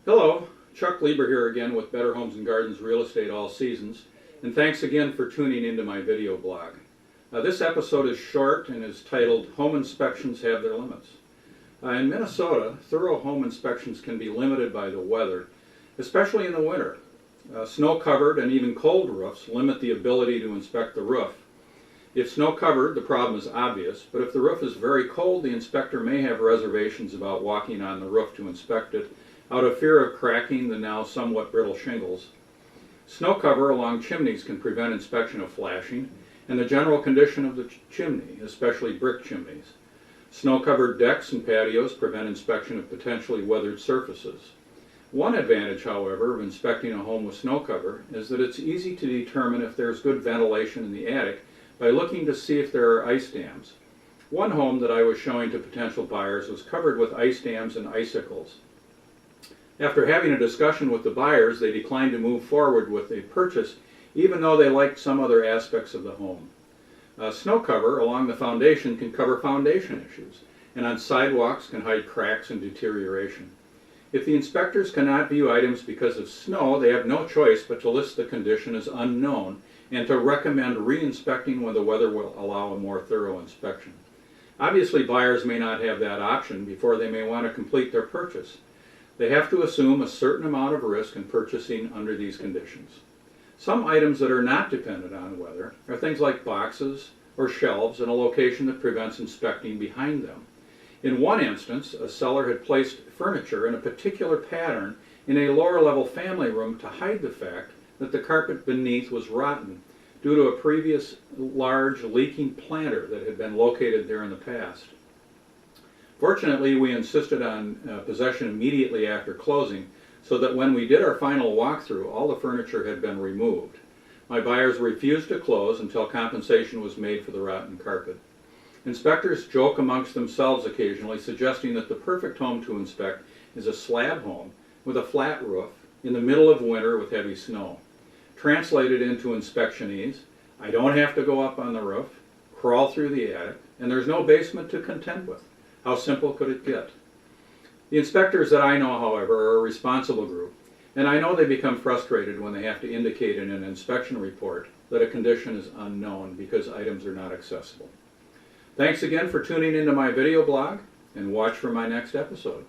Hello, Chuck Lieber here again with Better Homes and Gardens Real Estate All Seasons, and thanks again for tuning into my video blog. This episode is short and is titled Home Inspections Have Their Limits. In Minnesota, thorough home inspections can be limited by the weather, especially in the winter. Snow-covered and even cold roofs limit the ability to inspect the roof. If snow-covered, the problem is obvious, but if the roof is very cold, the inspector may have reservations about walking on the roof to inspect it, out of fear of cracking the now somewhat brittle shingles. Snow cover along chimneys can prevent inspection of flashing and the general condition of the chimney, especially brick chimneys. Snow-covered decks and patios prevent inspection of potentially weathered surfaces. One advantage, however, of inspecting a home with snow cover is that it's easy to determine if there's good ventilation in the attic by looking to see if there are ice dams. One home that I was showing to potential buyers was covered with ice dams and icicles. After having a discussion with the buyers, they declined to move forward with a purchase, even though they liked some other aspects of the home. Snow cover along the foundation can cover foundation issues, and on sidewalks can hide cracks and deterioration. If the inspectors cannot view items because of snow, they have no choice but to list the condition as unknown and to recommend re-inspecting when the weather will allow a more thorough inspection. Obviously, buyers may not have that option before they may want to complete their purchase. They have to assume a certain amount of risk in purchasing under these conditions. Some items that are not dependent on weather are things like boxes or shelves in a location that prevents inspecting behind them. In one instance, a seller had placed furniture in a particular pattern in a lower level family room to hide the fact that the carpet beneath was rotten due to a previous large leaking planter that had been located there in the past. Fortunately, we insisted on possession immediately after closing, so that when we did our final walkthrough, all the furniture had been removed. My buyers refused to close until compensation was made for the rotten carpet. Inspectors joke amongst themselves occasionally, suggesting that the perfect home to inspect is a slab home with a flat roof in the middle of winter with heavy snow. Translated into inspectionese, I don't have to go up on the roof, crawl through the attic, and there's no basement to contend with. How simple could it get? The inspectors that I know, however, are a responsible group, and I know they become frustrated when they have to indicate in an inspection report that a condition is unknown because items are not accessible. Thanks again for tuning into my video blog, and watch for my next episode.